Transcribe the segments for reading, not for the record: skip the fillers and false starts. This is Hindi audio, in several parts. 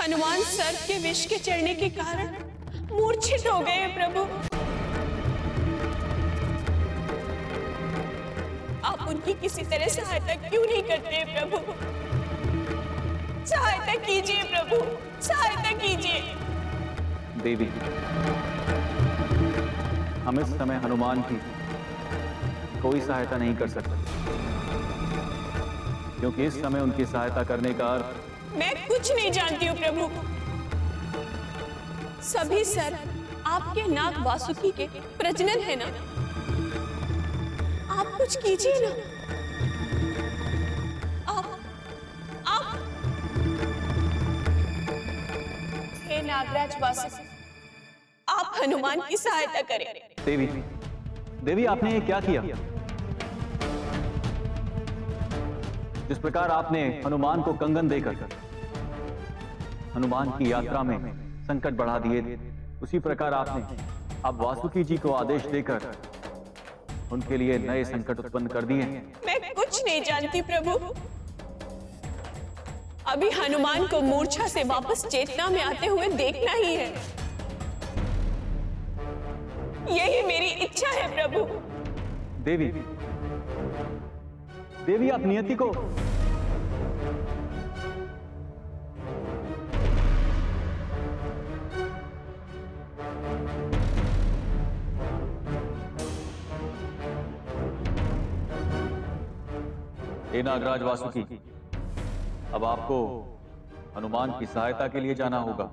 हनुमान सर्प के विष के चढ़ने के कारण मूर्छित हो गए प्रभु। आप उनकी किसी तरह सहायता क्यों नहीं करते प्रभु? सहायता कीजिए प्रभु, सहायता कीजिए। देवी, हम इस समय हनुमान की कोई सहायता नहीं कर सकते, क्योंकि इस समय उनकी सहायता करने का अर्थ। मैं कुछ नहीं जानती हूँ प्रभु। सभी सर्प आपके नाग वासुकी के प्रजनन है ना? आप कुछ कीजिए ना। आप हे नागराज वासुकी, आप हनुमान की सहायता करें। देवी, देवी आपने ये क्या किया? जिस प्रकार आपने हनुमान को कंगन देकर हनुमान की यात्रा में संकट बढ़ा दिए, उसी प्रकार आपने अब वासुकी जी को आदेश देकर उनके लिए नए संकट उत्पन्न कर दिए हैं। मैं कुछ नहीं जानती प्रभु। अभी हनुमान को मूर्छा से वापस चेतना में आते हुए देखना ही है। यही मेरी इच्छा है प्रभु। देवी, देवी आप नियति को। हे नागराज वासुकी, अब आपको हनुमान की सहायता के लिए जाना होगा।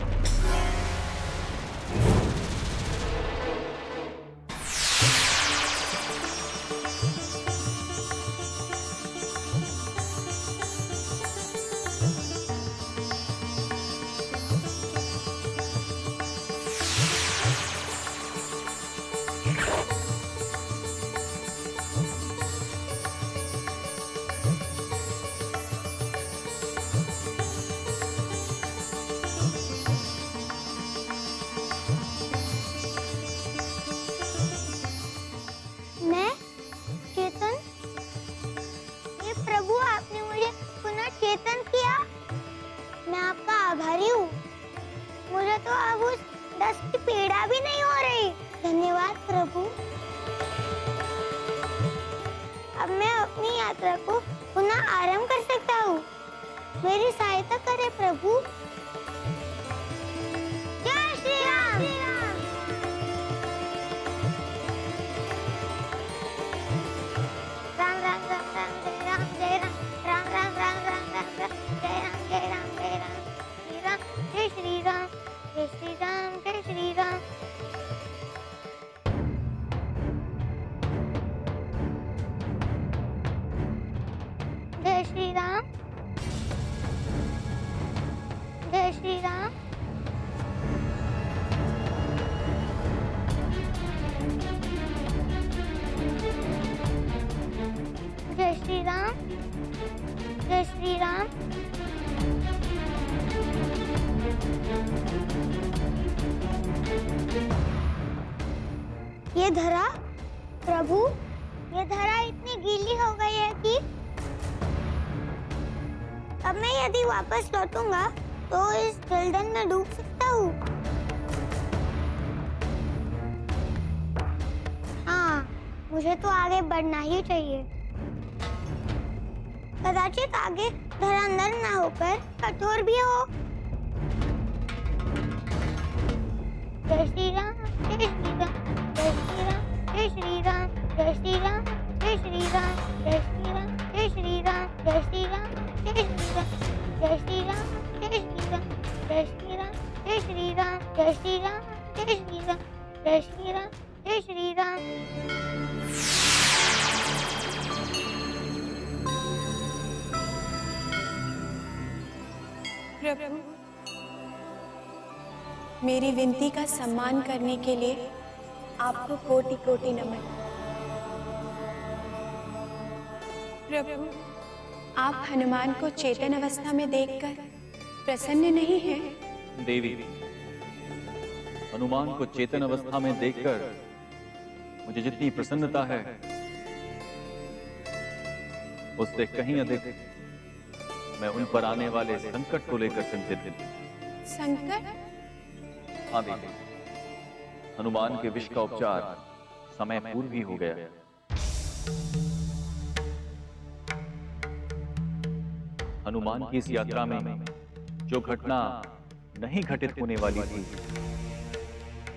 ये धरा प्रभु, ये धरा इतनी गीली हो गई है कि अब मैं यदि वापस लौटूंगा तो इस जलधन में डूब सकता हूँ। हाँ, मुझे तो आगे बढ़ना ही चाहिए। कदाचित आगे धरा नर ना होकर कठोर भी हो। जय श्री राम, जय श्री राम, जय श्री राम, जय श्री राम, जय श्री राम, जय श्री राम, जय श्री राम, जय श्री राम, जय श्री राम, जय श्री राम, जय श्री राम, जय श्री राम, जय श्री राम, जय श्री राम, जय श्री राम, जय श्री राम, जय श्री राम, जय श्री राम। प्रभु, मेरी विनती का सम्मान करने के लिए आपको कोटि कोटि नमन। प्रभु, आप हनुमान को चेतन अवस्था में देखकर प्रसन्न नहीं हैं? देवी, हनुमान को चेतन अवस्था में देखकर मुझे जितनी प्रसन्नता है उससे कहीं अधिक मैं उन पर आने वाले संकट को लेकर चिंतित हूं। संकट? हाँ देवी, हनुमान के विष का उपचार समय पूर्व ही हो गया। हनुमान की इस यात्रा में जो घटना नहीं घटित होने वाली थी,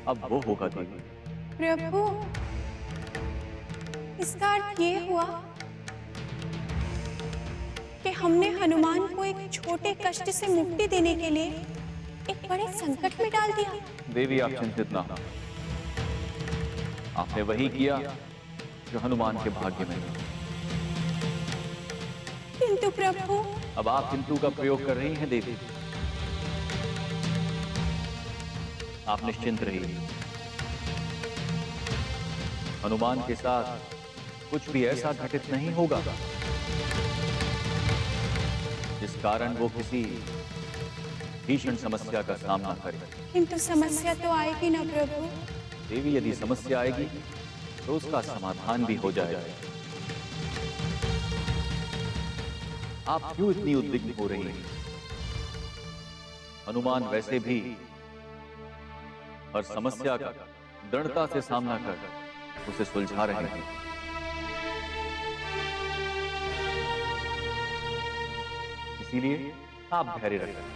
अब वो होगा देवी। प्रभु, इसका अर्थ ये हुआ कि हमने हनुमान को एक छोटे कष्ट से मुक्ति देने के लिए एक बड़े संकट में डाल दिया। देवी, आप चिंतित ना हो। आपने वही किया जो हनुमान के भाग्य में था। किंतु प्रभु, अब आप किंतु का प्रयोग कर रही हैं देवी। आप निश्चिंत रहिए। हनुमान के साथ कुछ भी ऐसा घटित नहीं होगा जिस कारण वो किसी भीषण समस्या का सामना करे। किंतु समस्या तो आएगी ना प्रभु? देवी, यदि समस्या आएगी तो उसका समाधान भी हो जाएगा। आप क्यों इतनी उद्विग्न हो रही हैं? हनुमान वैसे भी हर समस्या का दृढ़ता से सामना कर उसे सुलझा रहे हैं। इसीलिए आप धैर्य रखें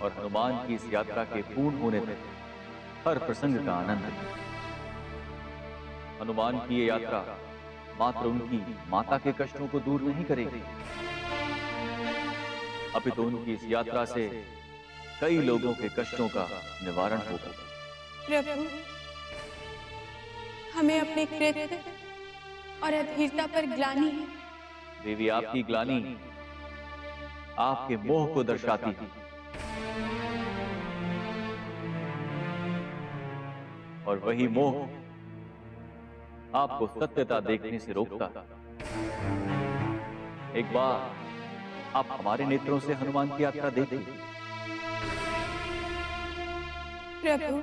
और हनुमान की इस यात्रा के पूर्ण होने तक हर प्रसंग का आनंद लें। हनुमान की ये यात्रा मात्र उनकी माता के कष्टों को दूर नहीं करेगी, अपितु उनकी इस यात्रा से कई लोगों के कष्टों का निवारण होगा। प्रभु, हमें अपने कृत्य और अधीरता पर ग्लानि है। देवी, आपकी ग्लानि आपके मोह को दर्शाती है और वही मोह आपको सत्यता देखने से रोकता है। एक बार आप हमारे नेत्रों से हनुमान की यात्रा देखिए। प्रभु,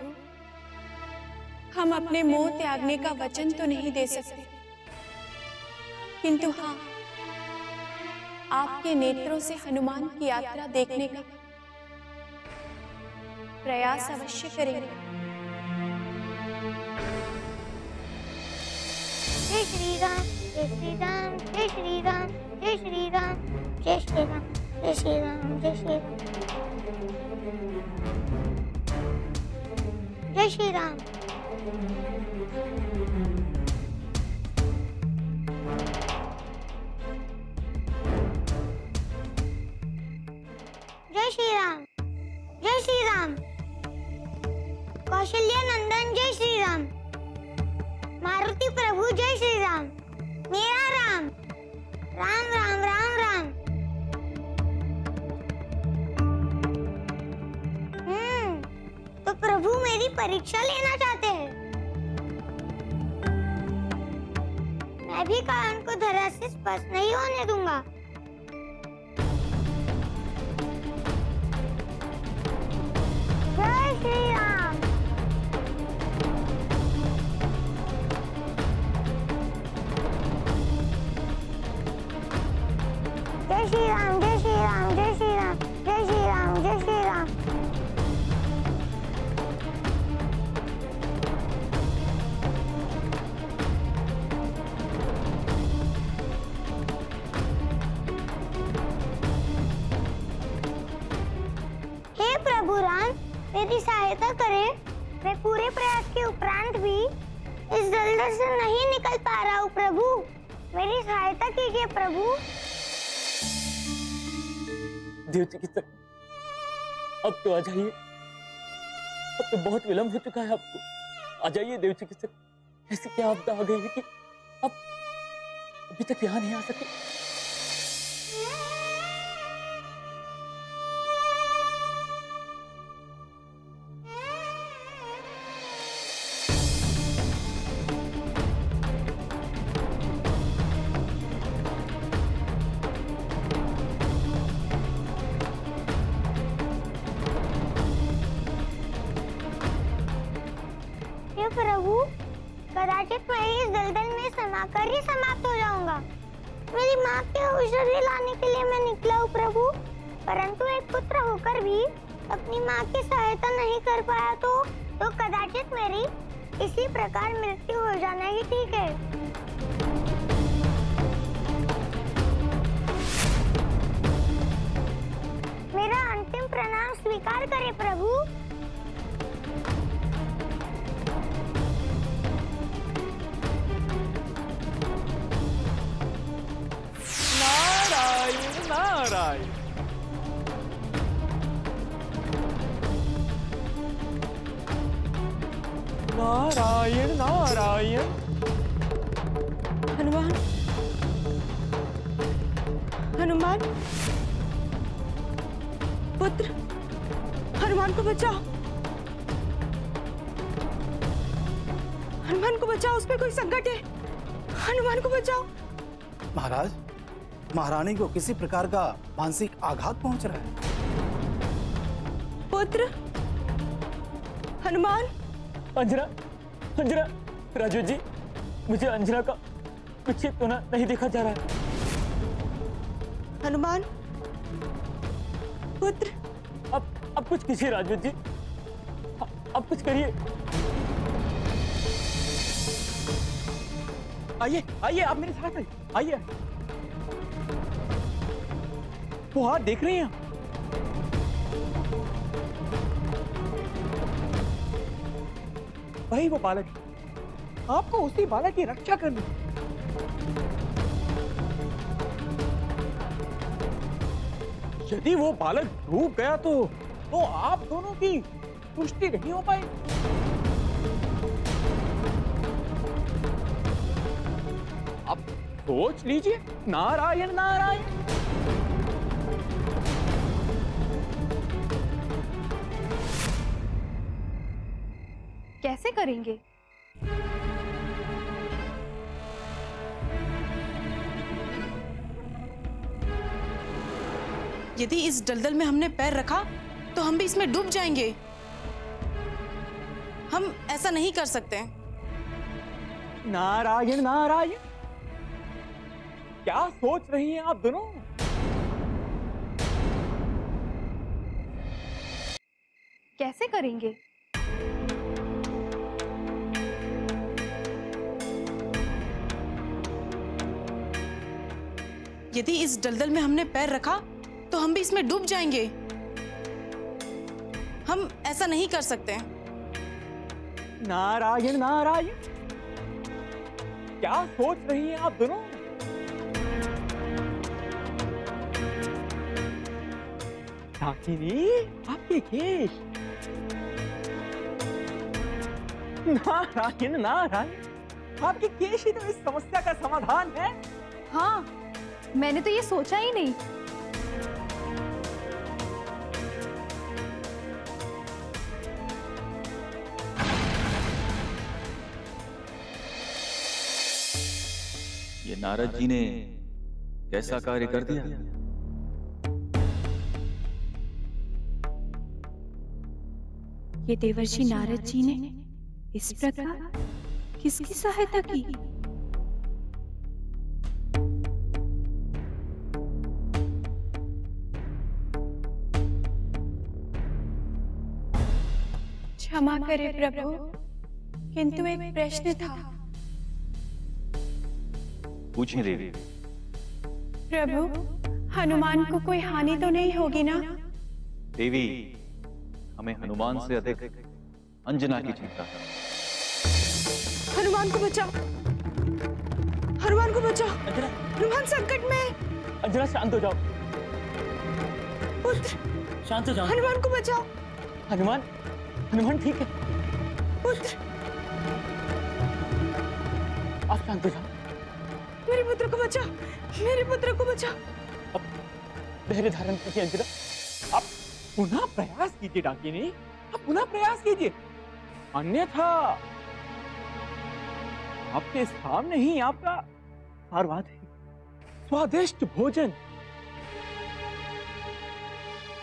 हम अपने मोह त्यागने का वचन तो नहीं दे सकते, किंतु हाँ, आपके नेत्रों से हनुमान की यात्रा देखने का प्रयास अवश्य करेंगे। जय श्री राम, जय श्री राम, जय श्री राम, जय श्री राम, जय श्री राम, जय श्री राम, जय श्री राम, जय श्री राम। जय श्री राम, जय श्री राम। कौशल्या नंदन जय श्री राम। मारुति प्रभु जय श्री राम। मेरा राम, राम राम राम राम। तो प्रभु मेरी परीक्षा लेना चाहते हैं। मैं भी कारण को धरा से स्पर्श नहीं होने दूंगा। जय श्री राम। जय श्री राम, जय श्री राम, जय श्री राम, जय श्री राम, जय श्री राम। हे प्रभु राम, मेरी सहायता करें। मैं पूरे प्रयास के उपरांत भी इस दलदल से नहीं निकल पा रहा हूँ प्रभु। मेरी सहायता कीजिए प्रभु। देव चिकित्सक, अब तो आ जाइए। अब तो बहुत विलंब हो चुका है आपको। आ जाइए देव चिकित्सक। ऐसी क्या आपदा आ गई है कि अब अभी तक यहाँ नहीं आ सके। प्रभु, कदाचित मैं इस दलदल में समाकर ही समाप्त हो जाऊंगा। मेरी माँ के औषधि लाने के लिए मैं निकला हूँ प्रभु। परंतु एक पुत्र होकर भी अपनी माँ की सहायता नहीं कर पाया तो कदाचित मेरी इसी प्रकार मृत्यु हो जाना ही ठीक है। मेरा अंतिम प्रणाम स्वीकार करें प्रभु। नारायण नारायण। नारायण नारायण। हनुमान, हनुमान, पुत्र, हनुमान को बचाओ, हनुमान को बचाओ, उस पे कोई संकट है, हनुमान को बचाओ। महाराज, महारानी को किसी प्रकार का मानसिक आघात पहुंच रहा है। पुत्र, हनुमान। अंजना, अंजना, राजू जी, मुझे अंजना का विक्षिप्त होना नहीं देखा जा रहा है। हनुमान, पुत्र। अब कुछ कीजिए राजू जी, अब कुछ करिए। आइए आइए, आप मेरे साथ आइए, आइए। वो हाथ देख रही हैं? वही वो बालक, आपको उसी बालक की रक्षा करनी। यदि वो बालक डूब गया तो आप दोनों की पुष्टि नहीं हो पाएगी। आप सोच लीजिए। नारायण नारायण। कैसे करेंगे? यदि इस दलदल में हमने पैर रखा तो हम भी इसमें डूब जाएंगे। हम ऐसा नहीं कर सकते। नारायण नारायण। क्या सोच रही हैं आप दोनों? कैसे करेंगे? यदि इस दलदल में हमने पैर रखा तो हम भी इसमें डूब जाएंगे। हम ऐसा नहीं कर सकते। नारायण नारायण। क्या सोच रही हैं आप दोनों? डाकिनी, आपके केश। नारायण नारायण। आपके केश ही तो इस समस्या का समाधान है। हाँ, मैंने तो ये सोचा ही नहीं। ये नारद जी ने कैसा कार्य कर दिया? ये देवर्षि नारद जी ने इस प्रकार किसकी सहायता की? क्षमा करें प्रभु, किंतु एक प्रश्न था। पूछें देवी। प्रभु, हनुमान को कोई हानि तो नहीं होगी ना? देवी, हमें हनुमान से अधिक अंजना की चिंता है। हनुमान को बचाओ, हनुमान को बचाओ। अंजना, हनुमान संकट में। अंजना शांत हो जाओ। पुत्र, शांत हो जाओ। हनुमान को बचाओ। हनुमान, हनुमान ठीक है। पुत्र, आप शांत हो जाओ। मेरे पुत्र को बचाओ, मेरे पुत्र को बचाओ। अब धैर्य धारण कीजिए अंजना। आप पुनः प्रयास कीजिए डाकिनी, आप पुनः प्रयास कीजिए, अन्यथा आपके सामने ही आपका सर्वाधिक स्वादिष्ट भोजन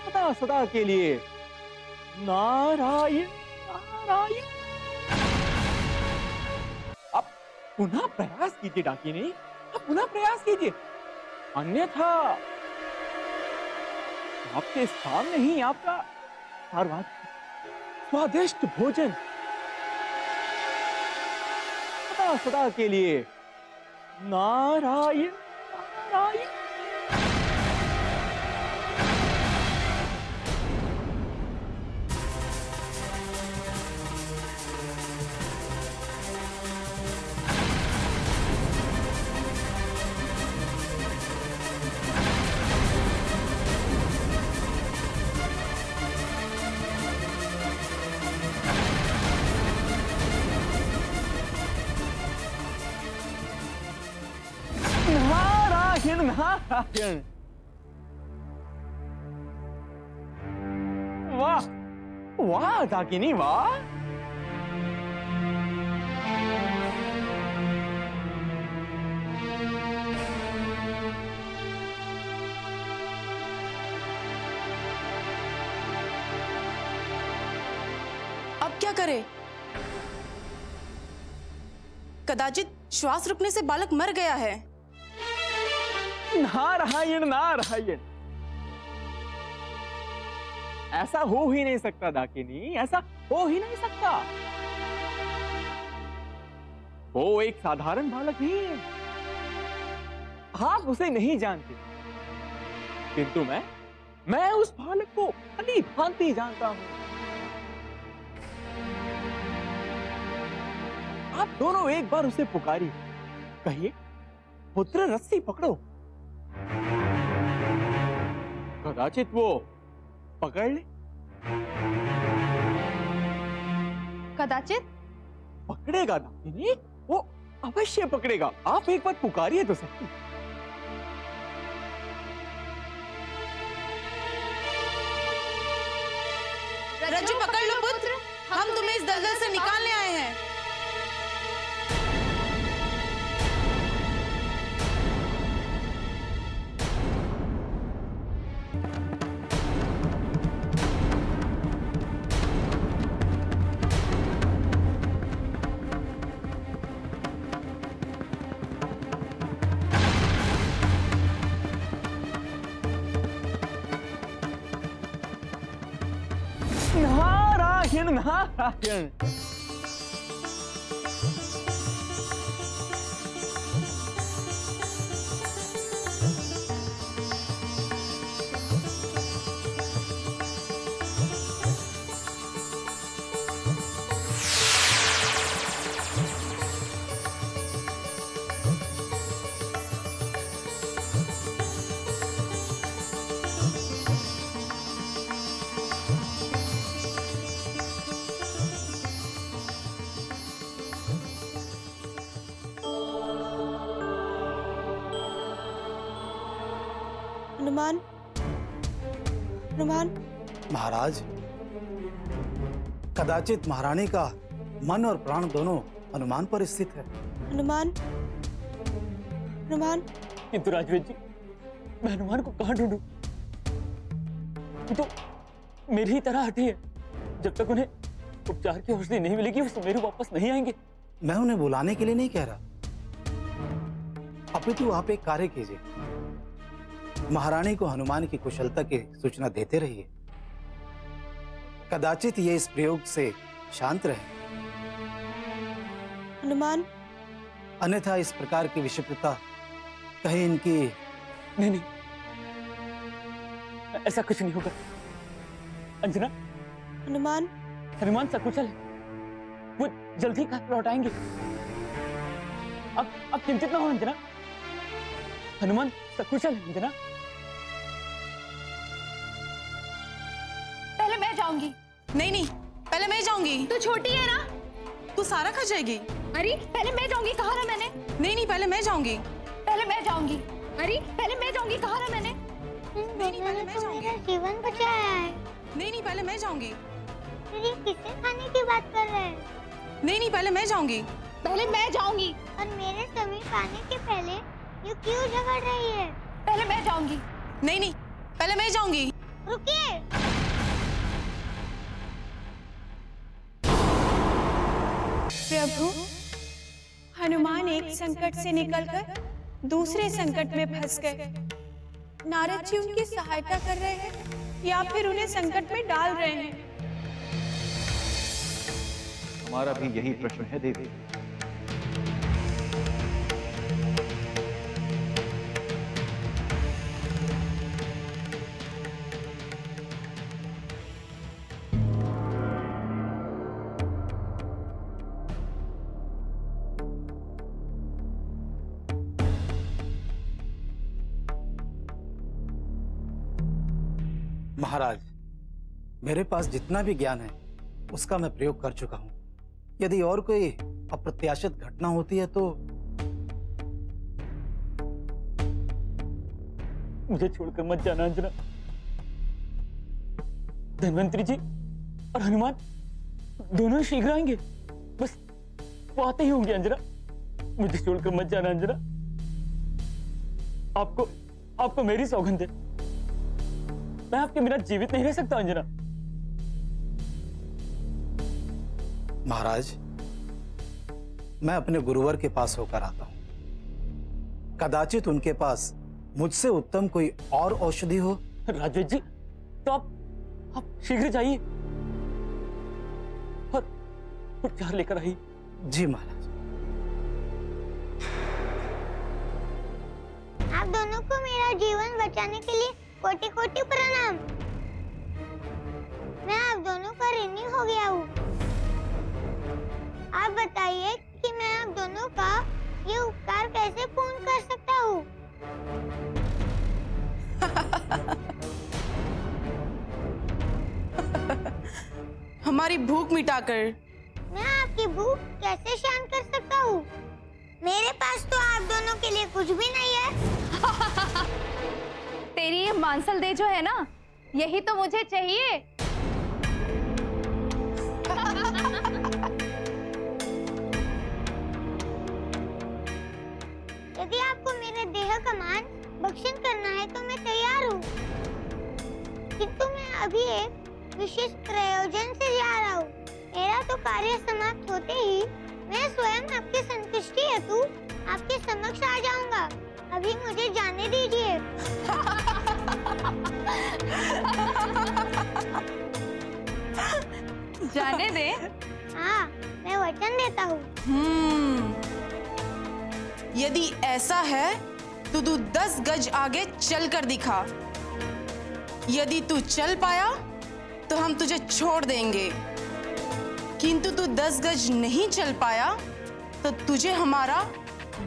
सदा सदा के लिए। नारायण नारायण। आप पुनः प्रयास कीजिए डाकिनी, आप पुनः प्रयास कीजिए, अन्यथा आपके सामने ही आपका स्वादिष्ट भोजन सदा सदा के लिए। नारायण नारायण। नारायण। वाह वाह दाकिनी वाह। अब क्या करे? कदाचित श्वास रुकने से बालक मर गया है। नारायण नारायण। ऐसा हो ही नहीं सकता दाकिनी, ऐसा हो ही नहीं सकता। वो एक साधारण बालक नहीं है, आप उसे नहीं जानते, किंतु मैं उस बालक को भली भांति जानता हूं। आप दोनों एक बार उसे पुकारिए, कहिए पुत्र रस्सी पकड़ो। कदाचित वो पकड़ ले। कदाचित पकड़ेगा दाकिनी, वो अवश्य पकड़ेगा। आप एक बार पुकारिए तो सही। रज्जू पकड़ लो पुत्र, हम तुम्हें इस दलदल से निकालने आए हैं। नारायण नारायण। हनुमान, हनुमान। महाराज, कदाचित महारानी का मन और प्राण दोनों हनुमान पर स्थित है। हनुमान, हनुमान। किंतु राजवीर जी, मैं हनुमान को कहां ढूंढूं? वो तो मेरी ही तरह हठी है। जब तक उन्हें उपचार की औषधि नहीं मिलेगी, वो सुमेरु वापस नहीं आएंगे। मैं उन्हें बुलाने के लिए नहीं कह रहा, अपितु आप एक कार्य कीजिए, महारानी को हनुमान की कुशलता की सूचना देते रहिए। कदाचित ये इस प्रयोग से शांत रहे। हनुमान। अन्यथा इस प्रकार की विषिप्तता कहीं इनकी। नहीं नहीं, ऐसा कुछ नहीं होगा। अंजना। हनुमान। हनुमान सकुशल है, वो जल्दी घर लौट आएंगे। अब चिंतित ना हो अंजना, हनुमान सकुशल है अंजना। पहले मैं जाऊंगी। नहीं नहीं, पहले मैं जाऊंगी। तू छोटी है ना, तू सारा खा जाएगी। अरे पहले मैं जाऊंगी, कहा ना मैंने। नहीं नहीं, पहले मैं जाऊंगी। पहले मैं जाऊंगी। अरे पहले मैं जाऊंगी, कहा ना मैंने। नहीं, पहले मैं जाऊंगी। मेरा जीवन बचाया है। नहीं नहीं, पहले मैं जाऊंगी। ये किससे खाने की बात कर रहे हैं? नहीं नहीं, पहले मैं जाऊंगी। पहले मैं जाऊंगी। और मेरे समीप आने के पहले ये क्यों झगड़ रही है? पहले मैं जाऊंगी। नहीं नहीं, पहले मैं जाऊंगी। रुकिए। प्रभु, हनुमान एक संकट से निकलकर दूसरे संकट में फंस गए। नारद जी उनकी सहायता कर रहे हैं। या फिर उन्हें संकट में डाल रहे हैं। हमारा भी यही प्रश्न है देवी। महाराज, मेरे पास जितना भी ज्ञान है उसका मैं प्रयोग कर चुका हूं। यदि और कोई अप्रत्याशित घटना होती है तो मुझे छोड़कर मत जाना अंजना। धन्वंतरी जी और हनुमान दोनों शीघ्र आएंगे। बस वो आते ही होंगे अंजना। मुझे छोड़कर मत जाना अंजना। आपको मेरी सौगंध है। मैं आपके बिना जीवित नहीं रह सकता अंजना। महाराज, मैं अपने गुरुवर के पास होकर आता हूं। कदाचित उनके पास मुझसे उत्तम कोई और औषधि हो। राजवीर जी, तो आप शीघ्र जाइए और उपचार लेकर आइए। जी महाराज। आप दोनों को मेरा जीवन बचाने के लिए कोटि कोटि प्रणाम। मैं आप दोनों का ऋणी हो गया हूँ। आप बताइए कि मैं आप दोनों का ये उपकार कैसे पूर्ण कर सकता हूँ। हमारी भूख मिटाकर। मैं आपकी भूख कैसे शांत कर सकता हूँ? मेरे पास तो आप दोनों के लिए कुछ भी नहीं है। तेरी ये मांसल दे जो है ना, यही तो मुझे चाहिए। यदि आपको मेरे देह का मान भक्षण करना है तो मैं तैयार हूँ, किंतु मैं अभी एक विशेष प्रयोजन से जा रहा हूँ। मेरा तो कार्य समाप्त होते ही मैं स्वयं आपकी संतुष्टि हेतु आपके समक्ष आ जाऊंगा। अभी मुझे जाने दीजिए। जाने दे। हाँ, मैं वचन देता हूँ। यदि ऐसा है तो तू 10 गज आगे चल कर दिखा। यदि तू चल पाया तो हम तुझे छोड़ देंगे, किंतु तू 10 गज नहीं चल पाया तो तुझे हमारा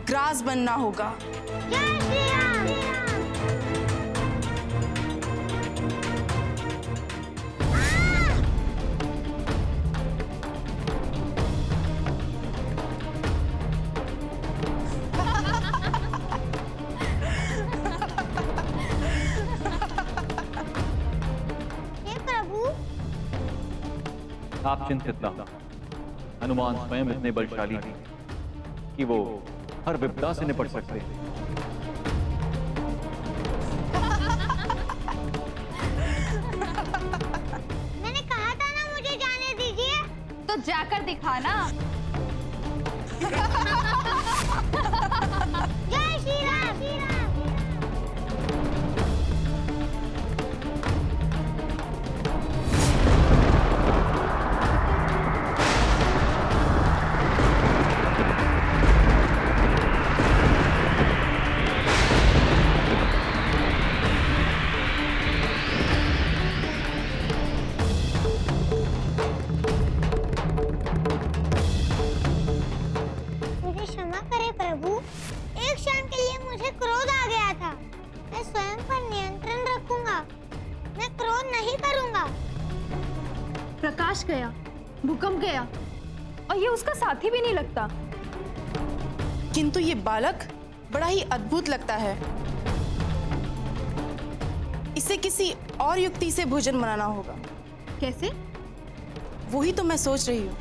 ग्रास बनना होगा। जय श्री राम। हे प्रभु, आप चिंतित ना हो। हनुमान स्वयं इतने बलशाली हैं कि वो हर विपदा से निपट सकते हैं। मैंने कहा था ना मुझे जाने दीजिए। तो जाकर दिखाना। जय श्री राम। मुझे क्षमा करें प्रभु, एक क्षण के लिए मुझे क्रोध आ गया था। मैं स्वयं पर नियंत्रण रखूंगा। मैं क्रोध नहीं करूंगा। प्रकाश गया, भूकंप गया, और ये उसका साथी भी नहीं लगता। किंतु ये बालक बड़ा ही अद्भुत लगता है। इसे किसी और युक्ति से भोजन बनाना होगा। कैसे? वही तो मैं सोच रही हूँ।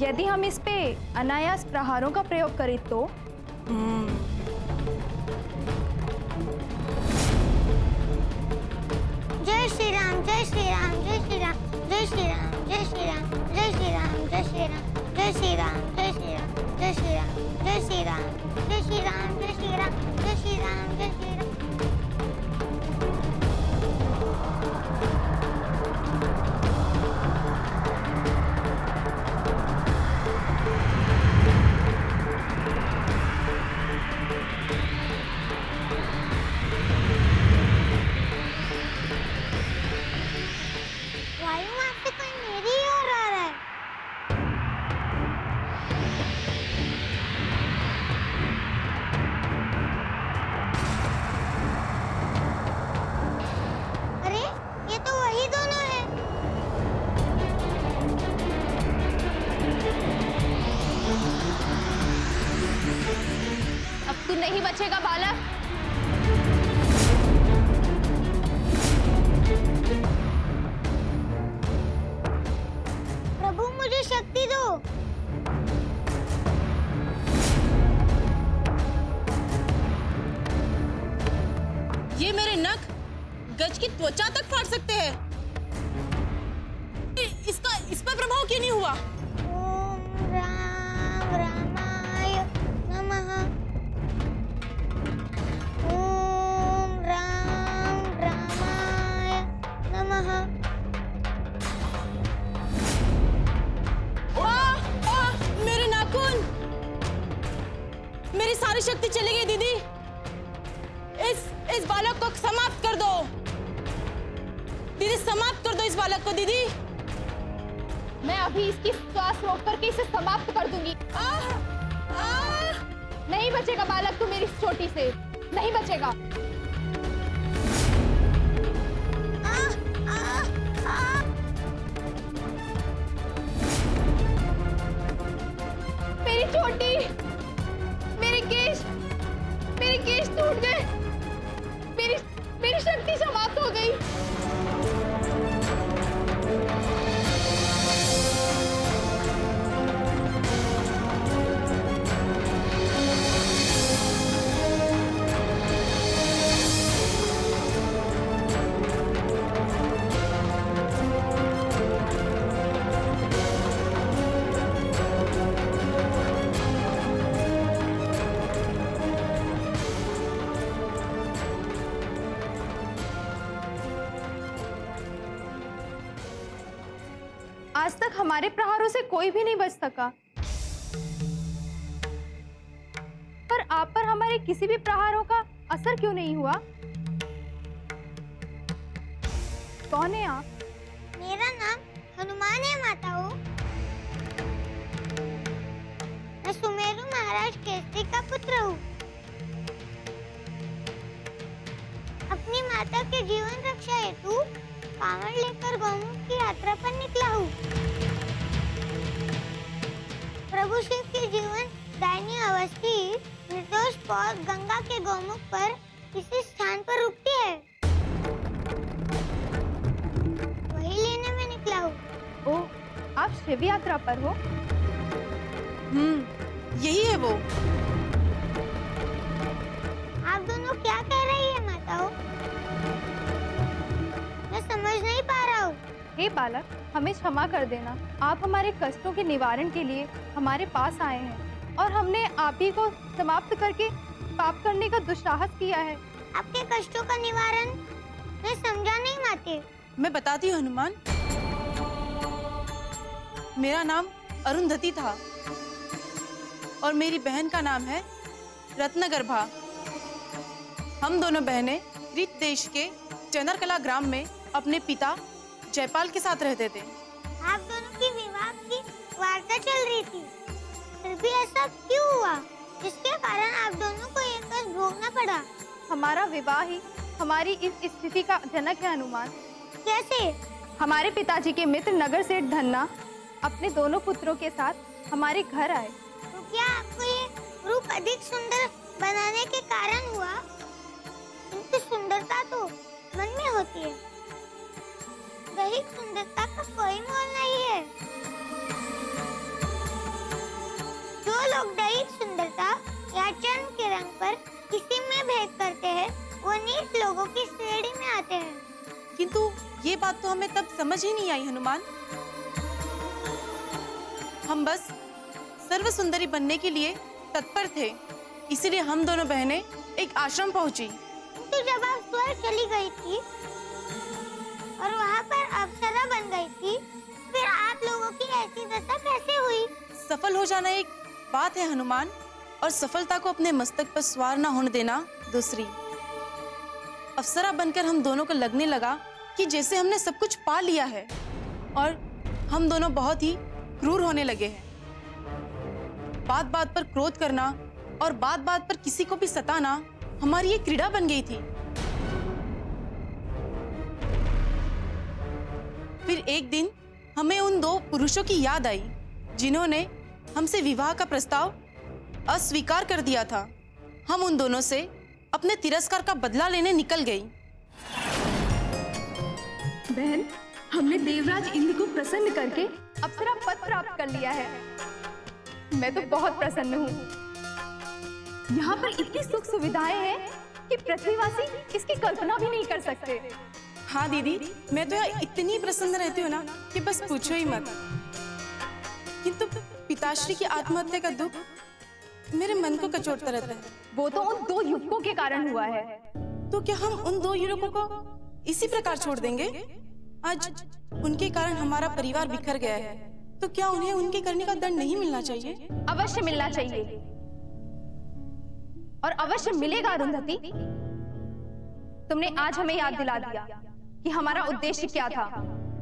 यदि हम इस पे अनायास प्रहारों का प्रयोग करें तो? जय श्री राम, जय श्री राम, जय श्री राम, जय श्री राम, जय श्री राम, जय श्री राम, जय श्री राम, जय श्री राम, जय श्री राम, जय श्री राम, जय श्री राम, जय श्री राम, जय श्री राम, जय श्री राम, जय ये मेरे नख गज की त्वचा तक फाड़ सकते हैं। इस पर प्रभाव क्यों नहीं हुआ? ओम राम रामाय नमः। ओम राम रामाय नमः। मेरे नाखून, मेरी सारी शक्ति चली गई दीदी। इस बालक को समाप्त कर दो दीदी, समाप्त कर दो इस बालक को दीदी। मैं अभी इसकी श्वास रोक करके इसे समाप्त कर दूंगी। नहीं बचेगा बालक तू मेरी चोटी से, नहीं बचेगा। मेरी चोटी, मेरे केश टूट गए, मेरी शक्ति समाप्त हो गई। आज तक हमारे प्रहारों से कोई भी नहीं बच सका, पर आप पर हमारे किसी भी प्रहारों का असर क्यों नहीं हुआ? कौन है आप? मेरा नाम हनुमान है माताओं। मैं सुमेरु महाराज केसरी का पुत्र हूँ। अपनी माता के जीवन रक्षा हेतु कांवड़ लेकर गौमुख की यात्रा पर निकला हूँ। प्रभु शिव की जीवन दायिनी अवस्थी निर्दोष पौध गंगा के गौमुख पर किसी स्थान पर रुकती है, वही लेने में निकला हूँ। ओ, आप शिव यात्रा पर हो? यही है वो। आप दोनों क्या कह रही है माताओं? मैं समझ नहीं पा रहा हूँ। हे बालक, हमें क्षमा कर देना। आप हमारे कष्टों के निवारण के लिए हमारे पास आए हैं और हमने आप ही को समाप्त करके पाप करने का दुस्साहस किया है। आपके कष्टों का निवारण मैं समझा नहीं माते। मैं बताती हूँ हनुमान। मेरा नाम अरुंधति था और मेरी बहन का नाम है रत्नगर्भा। हम दोनों बहनें कृत देश के चंद्रकला ग्राम में अपने पिता जयपाल के साथ रहते थे। आप दोनों की विवाह की वार्ता चल रही थी, फिर भी ऐसा क्यों हुआ जिसके कारण आप दोनों को ये कष्ट भोगना पड़ा? हमारा विवाह ही हमारी इस स्थिति का जनक है हनुमान। कैसे? हमारे पिताजी के मित्र नगर सेठ धन्ना अपने दोनों पुत्रों के साथ हमारे घर आए। तो क्या आपको ये रूप अधिक सुंदर बनाने के कारण हुआ? किंतु सुंदरता तो मन में होती है, दैहिक सुंदरता का कोई मोल नहीं है। जो लोग दैहिक सुंदरता या चर्म के रंग पर किसी में भेद करते हैं, वो नीच लोगों की श्रेणी में आते हैं। किंतु ये बात तो हमें तब समझ ही नहीं आई हनुमान। हम बस सर्व सुंदरी बनने के लिए तत्पर थे, इसीलिए हम दोनों बहनें एक आश्रम पहुंची। तो जब आप स्वर्ग चली गई थी और वहाँ पर अप्सरा बन गई थी, फिर आप लोगों की ऐसी दशा कैसे हुई? सफल हो जाना एक बात है हनुमान, और सफलता को अपने मस्तक पर सवार न होने देना दूसरी। अप्सरा बनकर हम दोनों को लगने लगा कि जैसे हमने सब कुछ पा लिया है और हम दोनों बहुत ही क्रूर होने लगे हैं। बात बात पर क्रोध करना और बात बात पर किसी को भी सताना हमारी एक क्रीड़ा बन गई थी। फिर एक दिन हमें उन दो पुरुषों की याद आई जिन्होंने हमसे विवाह का प्रस्ताव अस्वीकार कर दिया था। हम उन दोनों से अपने तिरस्कार का बदला लेने निकल गई। बहन, हमने देवराज इंद्र को प्रसन्न करके अप्सरा पद प्राप्त कर लिया है। मैं तो बहुत प्रसन्न हूँ। यहाँ पर इतनी सुख सुविधाएं हैं कि पृथ्वीवासी इसकी कल्पना भी नहीं कर सकते। हाँ दीदी, मैं तो यहाँ इतनी प्रसन्न रहती हूँ ना कि बस पूछो ही मत। किंतु पिताश्री की आत्महत्या का दुख मेरे मन को कचोटता रहता है। वो तो उन दो युवकों के कारण हुआ है। तो क्या हम उन दो युवकों को इसी प्रकार छोड़ देंगे? आज उनके कारण हमारा परिवार बिखर गया है, तो क्या उन्हें उनके करने का दंड नहीं मिलना चाहिए? अवश्य मिलना चाहिए और अवश्य मिलेगा अरुंधति। तुमने आज हमें याद दिला दिया कि हमारा उद्देश्य क्या था,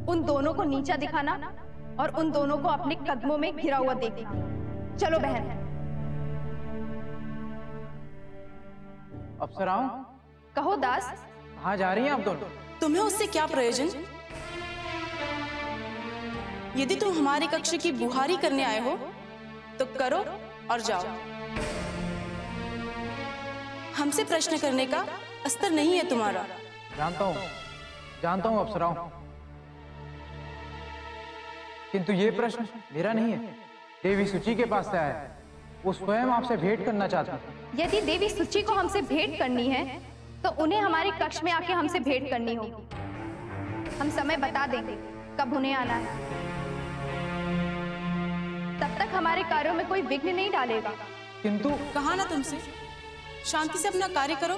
उन दोनों को नीचा दिखाना और उन दोनों को अपने कदमों में घिरा हुआ देखना। चलो बहन। अप्सराओं, कहो दास। कहाँ जा रही हैं आप दोनों? तुम्हें उससे क्या प्रयोजन? यदि तुम हमारे कक्ष की बुहारी करने आए हो तो करो और जाओ। हमसे प्रश्न करने का अस्तर नहीं है तुम्हारा। जानता हूँ अप्सराओं, किंतु ये प्रश्न मेरा नहीं है, देवी सूची के पास से आया है। वो स्वयं आपसे भेंट करना चाहती है। यदि देवी सूची को हमसे भेंट करनी है तो उन्हें हमारे कक्ष में आके हमसे भेंट करनी होगी। हम समय बता देंगे कब उन्हें आना है। तब तक हमारे कार्यों में कोई विघ्न नहीं डालेगा। किंतु कहा ना तुमसे, शांति से अपना कार्य करो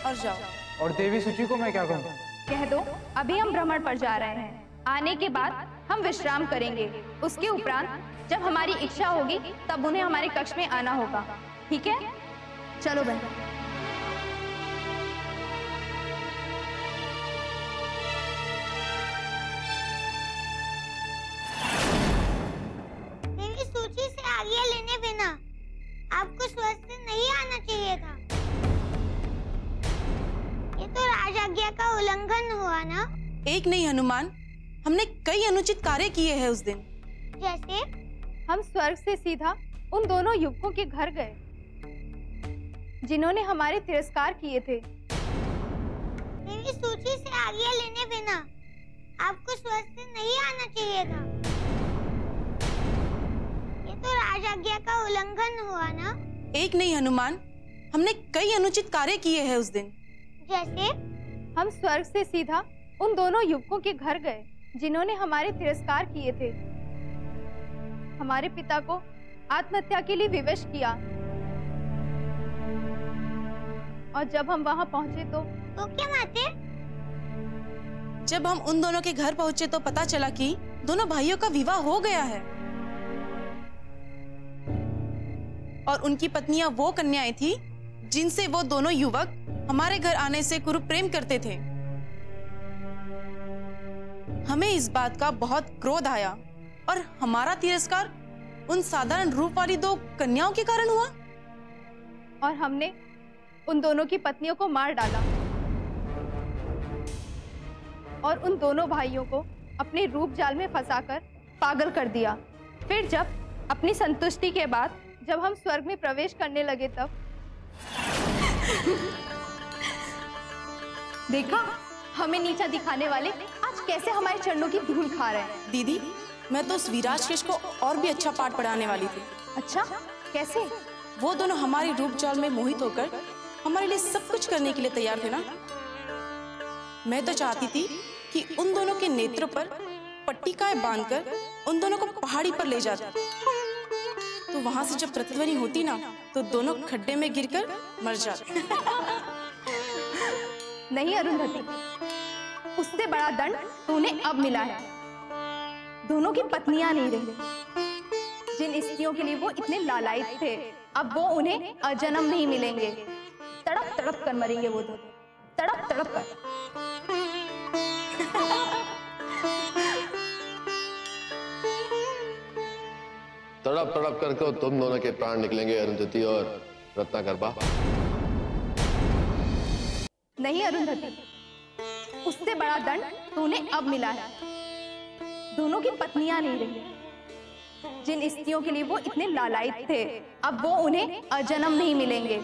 और जाओ। और देवी सूची को मैं क्या कहूँ? कह दो अभी हम भ्रमण पर जा रहे हैं, आने के बाद हम विश्राम करेंगे। उसके उपरांत जब हमारी इच्छा होगी तब उन्हें हमारे कक्ष में आना होगा। ठीक है, चलो बहन। मेरी सूची से आज्ञा लेने बिना आपको स्वस्थ नहीं आना चाहिए था। ये तो राजाज्ञा का उल्लंघन हुआ ना? एक नहीं हनुमान, हमने कई अनुचित कार्य किए हैं उस दिन। जैसे? हम स्वर्ग से सीधा उन दोनों युवकों के घर गए जिन्होंने हमारे तिरस्कार किए थे। मेरी सूची से आज्ञा लेने बिना आपको स्वस्थ नहीं आना चाहिए था। ये तो राजाज्ञा का उल्लंघन हुआ ना? एक नहीं हनुमान, हमने कई अनुचित कार्य किए हैं उस दिन। जैसे? हम स्वर्ग से सीधा उन दोनों युवकों के घर गए जिन्होंने हमारे तिरस्कार किए थे। हमारे पिता को आत्महत्या के लिए विवश किया और जब हम वहां पहुंचे तो क्या माते? जब हम उन दोनों के घर पहुंचे तो पता चला कि दोनों भाइयों का विवाह हो गया है और उनकी पत्नियां वो कन्याएं थी जिनसे वो दोनों युवक हमारे घर आने से कुरूप प्रेम करते थे। हमें इस बात का बहुत क्रोध आया और हमारा तिरस्कार उन साधारण रूप वाली दो कन्याओं के कारण हुआ और हमने उन दोनों की पत्नियों को मार डाला और उन दोनों भाइयों को अपने रूप जाल में फंसाकर पागल कर दिया। फिर जब अपनी संतुष्टि के बाद जब हम स्वर्ग में प्रवेश करने लगे तब देखा, हमें नीचा दिखाने वाले आज कैसे हमारे चरणों की धूल खा रहे हैं। दीदी, मैं तो उस विराज कृष्ण को और भी अच्छा पाठ पढ़ाने वाली थी। अच्छा, कैसे? वो दोनों हमारे रूप जाल में मोहित होकर हमारे लिए सब कुछ करने के लिए तैयार थे ना। मैं तो चाहती थी कि उन दोनों के नेत्रों पर पट्टिकाएं बांधकर उन दोनों को पहाड़ी पर ले जाती, तो वहां से जब प्रतिध्वनि होती ना तो दोनों खड्डे में गिरकर मर जाते। नहीं अरुंधति, उससे बड़ा दंड तो उन्हें अब मिला है। दोनों की पत्नियां नहीं रही जिन स्त्रियों के लिए वो इतने लालायित थे, अब वो उन्हें अजन्म नहीं मिलेंगे। तड़प तड़प कर मरेंगे वो दोनों, तड़प तड़प कर। तड़प तड़प करके तुम दोनों के प्राण निकलेंगे अरुंधति और रत्नाकरबा। नहीं अरुंधति, उससे बड़ा दंड तो उन्हें अब मिला है। दोनों की पत्नियां नहीं रही जिन स्त्रियों के लिए वो इतने लालायित थे, अब वो उन्हें अजन्म नहीं मिलेंगे।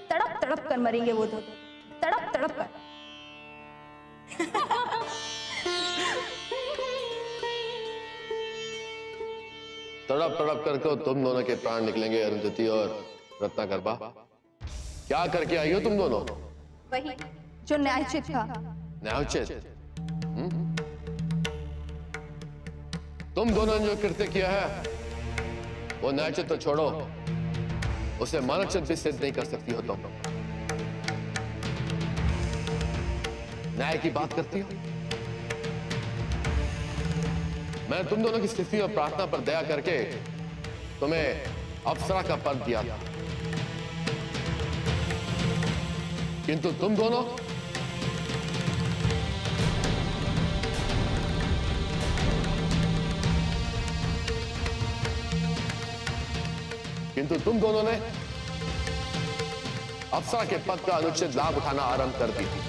तड़प तड़प कर मरेंगे वो दोनों, तड़प तड़प कर। तड़प तड़प करके तुम दोनों के प्राण निकलेंगे अरुंधति और रत्नाकरबा। क्या करके आई हो तुम दोनों? वही जो न्यायोचित था। न्यायोचित? तुम दोनों ने जो कृत्य किया है वो न्यायोचित तो छोड़ो, उसे मानवचित भी सिद्ध नहीं कर सकती हो तुम। न्याय की बात करती हो? मैं तुम दोनों की स्थिति और प्रार्थना पर दया करके तुम्हें अप्सरा का पद दिया था, किंतु तुम दोनों ने अप्सरा के पद का अनुचित लाभ उठाना आरंभ कर दी थी।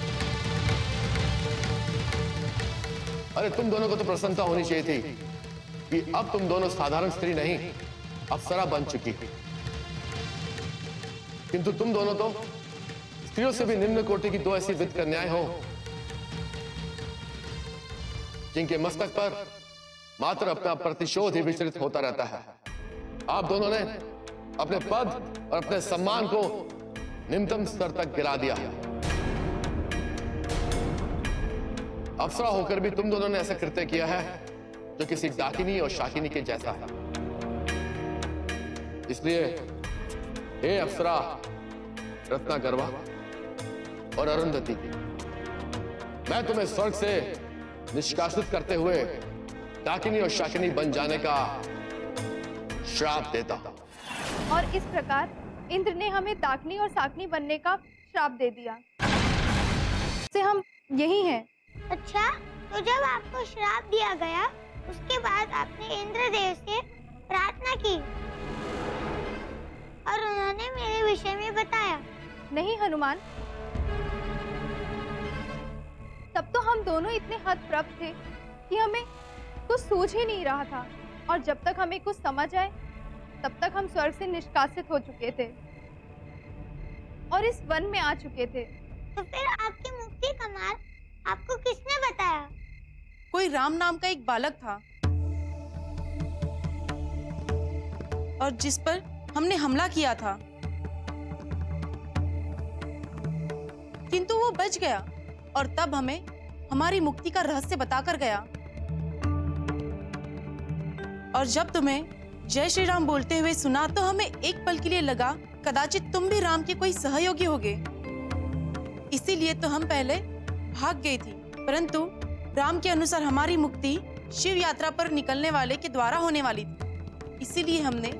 अरे तुम दोनों को तो प्रसन्नता होनी चाहिए थी कि अब तुम दोनों साधारण स्त्री नहीं अप्सरा बन चुकी हो, किंतु तुम दोनों तो स्त्रियों से भी निम्न कोटि की दो ऐसी विध कन्याएं हो जिनके मस्तक पर मात्र अपना प्रतिशोध ही विचलित होता रहता है। आप दोनों ने अपने पद और अपने सम्मान को निम्नतम स्तर तक गिरा दिया। अप्सरा होकर भी तुम दोनों ने ऐसा कृत्य किया है जो किसी डाकिनी और शाकिनी के जैसा है। इसलिए हे अप्सरा, रत्नागर्वा और अरुंधति, मैं तुम्हें स्वर्ग से निष्कासित करते हुए डाकिनी और शाकिनी बन जाने का श्राप देता हूं। और इस प्रकार इंद्र ने हमें डाकिनी और शाकिनी बनने का श्राप दे दिया। से हम यही हैं। अच्छा, तो जब आपको श्राप दिया गया उसके बाद आपने इंद्रदेव से प्रार्थना की और उन्होंने मेरे विषय में बताया? नहीं हनुमान, तब तो हम दोनों इतने हतप्रभ थे कि हमें कुछ सूझ ही नहीं रहा था, और जब तक हमें कुछ समझ आए तब तक हम स्वर्ग से निष्कासित हो चुके थे और इस वन में आ चुके थे। तो फिर आपकी मुक्ति का मार्ग आपको किसने बताया? कोई राम नाम का एक बालक था और जिस पर हमने हमला किया था, किंतु वो बच गया और तब हमें हमारी मुक्ति का रहस्य बताकर गया। और जब तुम्हें जय श्री राम बोलते हुए सुना तो हमें एक पल के लिए लगा कदाचित तुम भी राम के कोई सहयोगी होगे। इसीलिए तो हम पहले भाग गई थी, परंतु राम के अनुसार हमारी मुक्ति शिव यात्रा पर निकलने वाले के द्वारा होने वाली थी। इसीलिए हमने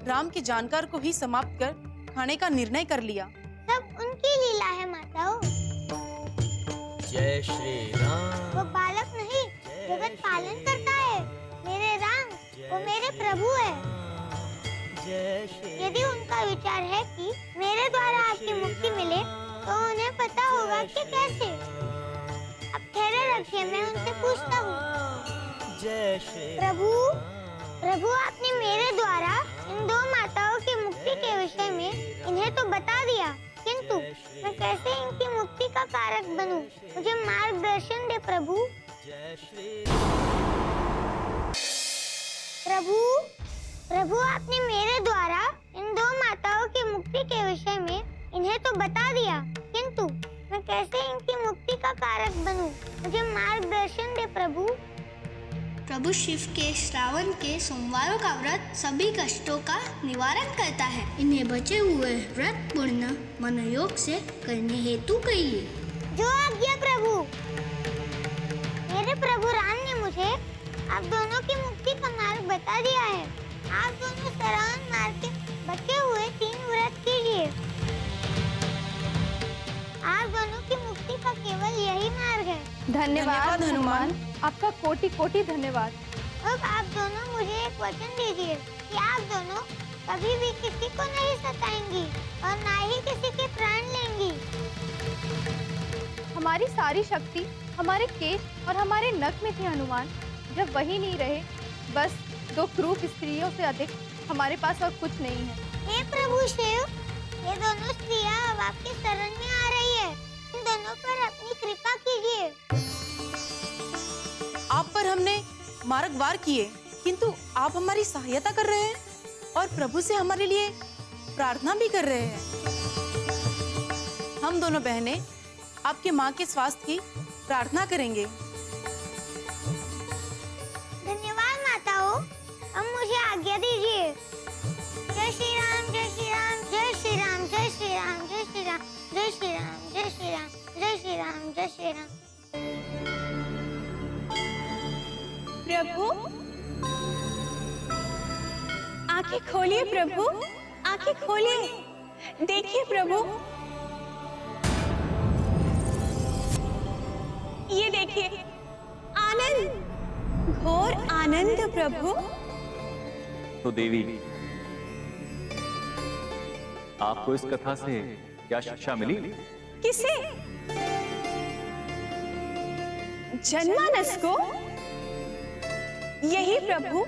राम के जानकार को ही समाप्त कर खाने का निर्णय कर लिया। सब उनकी लीला है माताओं। जय श्री राम। वो बालक नहीं, जगत पालन करता है। मेरे राम वो मेरे प्रभु है। यदि उनका विचार है कि मेरे द्वारा आपकी मुक्ति मिले तो उन्हें पता होगा कि कैसे। अब ठहरे रखिए, मैं उनसे पूछता हूँ। प्रभु, प्रभु आपने मेरे द्वारा इन दो माताओं की मुक्ति के विषय में इन्हें तो बता दिया, किंतु मैं कैसे इनकी मुक्ति का कारक बनूं? मुझे मार्गदर्शन दे प्रभु। प्रभु, प्रभु आपने मेरे द्वारा इन दो माताओं की मुक्ति के विषय में इन्हें तो बता दिया, किंतु मैं कैसे इनकी मुक्ति का कारक बनूं? मुझे मार्गदर्शन दे प्रभु। प्रभु शिव के श्रावण के सोमवारों का व्रत सभी कष्टों का निवारण करता है। इन्हें बचे हुए व्रत पूर्ण मनोयोग से करने हेतु कहिए। जो आज्ञा प्रभु। मेरे प्रभु राम ने मुझे आप दोनों की मुक्ति का मार्ग बता दिया है। आप दोनों सरावन मार के बचे हुए 3 व्रत कीजिए। आप दोनों की मुक्ति का केवल यही मार्ग है। धन्यवाद हनुमान, आपका कोटि कोटि धन्यवाद। अब आप दोनों मुझे एक वचन दीजिए कि आप दोनों कभी भी किसी को नहीं सताएंगी और ना ही किसी के प्राण लेंगी। हमारी सारी शक्ति हमारे केश और हमारे नख में थी हनुमान। जब वही नहीं रहे, बस 2 क्रूर स्त्रियों से अधिक हमारे पास और कुछ नहीं है। हे प्रभु शिव, ये दोनों स्त्रियां अब आपके शरण में आ रही है। इन दोनों पर अपनी कृपा कीजिए। आप पर हमने मार्ग वार किए, किंतु आप हमारी सहायता कर रहे हैं और प्रभु से हमारे लिए प्रार्थना भी कर रहे हैं। हम दोनों बहनें आपके माँ के स्वास्थ्य की प्रार्थना करेंगे। धन्यवाद माताओं, अब मुझे आज्ञा दीजिए। जय श्री राम, जय श्री राम, जय श्री राम, जय श्री राम, जय श्री राम, जय श्री राम, जय श्री राम, जय श्री राम, जय श्री राम। प्रभु, आंखें खोलिए प्रभु, आंखें खोलिए। देखिए प्रभु, ये देखिए, आनंद, घोर आनंद प्रभु। तो देवी, आपको इस कथा से क्या शिक्षा मिली? किसे? जनमानस को? यही प्रभु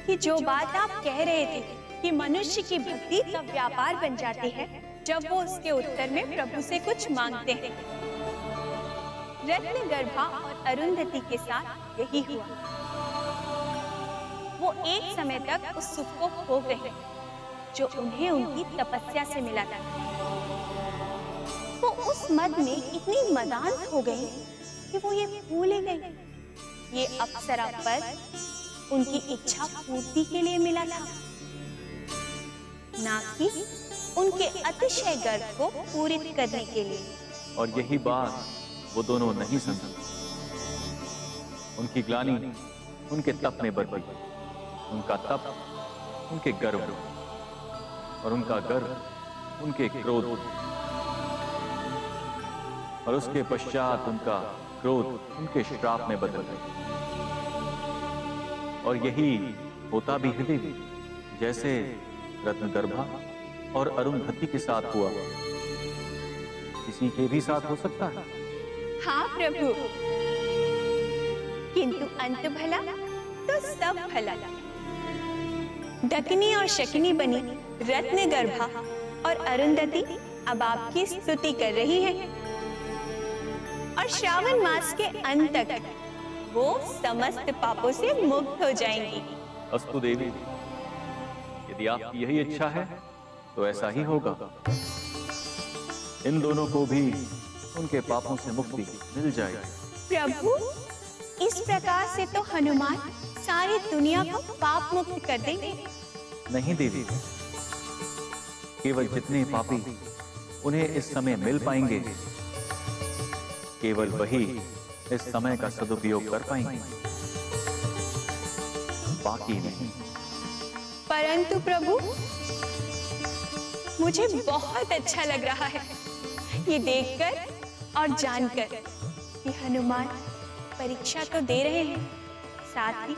कि जो बात आप कह रहे थे कि मनुष्य की भक्ति तब व्यापार बन जाती है जब वो उसके उत्तर में प्रभु से कुछ मांगते हैं। रत्नगर्भा और अरुंधति के साथ यही हुआ। वो एक समय तक उस सुख को खो गए जो उन्हें उनकी तपस्या से मिला था। वो उस मद में इतनी मदान हो गए कि वो ये भूल ही गए ये अप्सरा पर उनकी इच्छा पूर्ति के लिए मिला था, ना कि उनके अतिशय गर्व को पूरित करने के लिए। और यही बात वो दोनों नहीं समझे। उनकी ग्लानि उनके तप में बदल गई, उनका तप उनके गर्व और उनका गर्व उनके क्रोध, और उसके पश्चात उनका क्रोध उनके श्राप में बदल गए। और यही होता भी है देवी, जैसे रत्नगर्भा और अरुंधति के साथ हुआ, किसी के भी साथ हो सकता है। हाँ प्रभु, किंतु अंत भला तो सब भला। डकनी और शकिनी बनी रत्नगर्भा और अरुंधति अब आपकी स्तुति कर रही हैं, और श्रावण मास के अंत तक वो समस्त पापों से मुक्त हो जाएंगी। अस्तु देवी, यदि आपकी यही इच्छा है तो ऐसा ही होगा। इन दोनों को भी उनके पापों से मुक्ति मिल जाएगी। प्रभु, इस प्रकार से तो हनुमान सारी दुनिया को पाप मुक्त कर देंगे। नहीं देवी, केवल जितने पापी उन्हें इस समय मिल पाएंगे, केवल वही इस समय का सदुपयोग कर पाएंगे, बाकी नहीं। परंतु प्रभु, मुझे बहुत अच्छा लग रहा है ये देखकर और जानकर कि हनुमान परीक्षा तो दे रहे हैं, साथ ही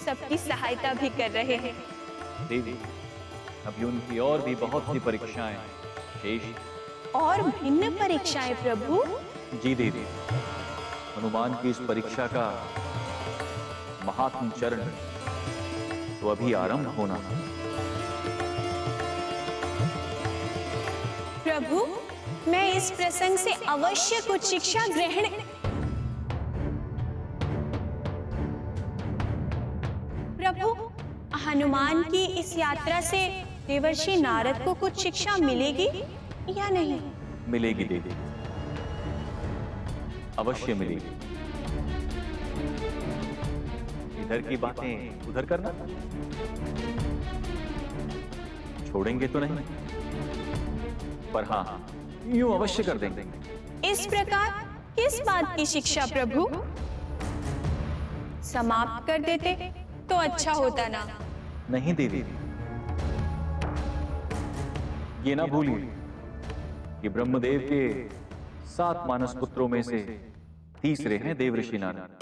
सबकी सहायता भी कर रहे हैं। देवी, अभी उनकी और भी बहुत सी परीक्षाएं शेष। और भिन्न परीक्षाएं प्रभु? जी देवी, हनुमान की इस परीक्षा का महात्म चरण तो अभी आरंभ होना है। प्रभु, मैं इस प्रसंग से अवश्य कुछ शिक्षा ग्रहण। प्रभु, हनुमान की इस यात्रा से देवर्षि नारद को कुछ शिक्षा मिलेगी या नहीं? मिलेगी देवी, अवश्य मिलेगी। इधर की बातें उधर करना, छोड़ेंगे तो नहीं, पर हाँ, यूं अवश्य कर देंगे। इस प्रकार किस बात की शिक्षा प्रभु? समाप्त कर देते तो अच्छा होता ना। नहीं देवी, ये ना भूलिए कि ब्रह्मदेव के 7 मानस पुत्रों में से तीसरे हैं देवर्षि नारद,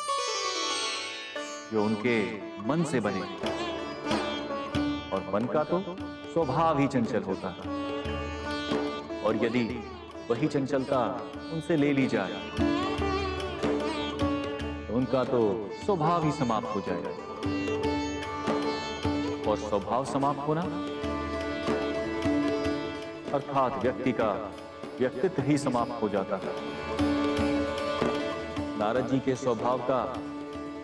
जो उनके मन से बने, और मन का तो स्वभाव ही चंचल होता है, और यदि वही चंचलता उनसे ले ली जाए तो उनका तो स्वभाव ही समाप्त हो जाएगा, और स्वभाव समाप्त होना अर्थात व्यक्ति का व्यक्तित्व ही समाप्त हो जाता है। नारद जी के स्वभाव का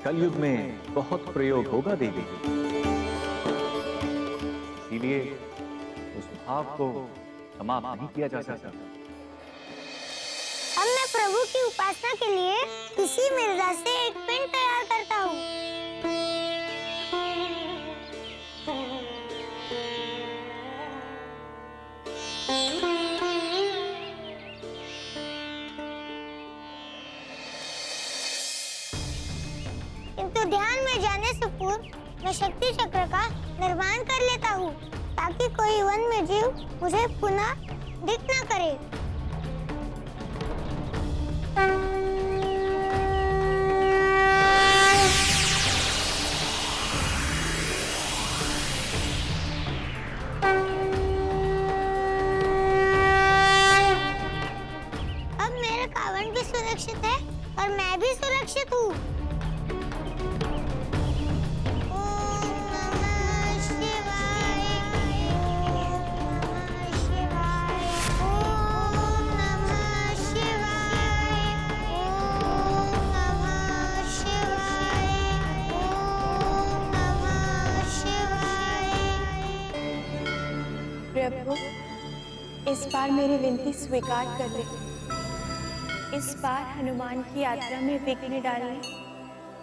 कलयुग में बहुत प्रयोग होगा देवी, इसीलिए उस भाव को समाप्त नहीं किया जा सकता। प्रभु की उपासना के लिए इसी मृदा से एक पिंड तैयार करता हूँ। किंतु ध्यान में जाने से पूर्व मैं शक्ति चक्र का निर्माण कर लेता हूँ ताकि कोई वन में जीव मुझे पुनः दिख न करे। अब मेरा कावड़ भी सुरक्षित है और मैं भी सुरक्षित हूँ। प्रभु, इस बार मेरी विनती स्वीकार कर ले। इस बार हनुमान की यात्रा में विघ्न डालने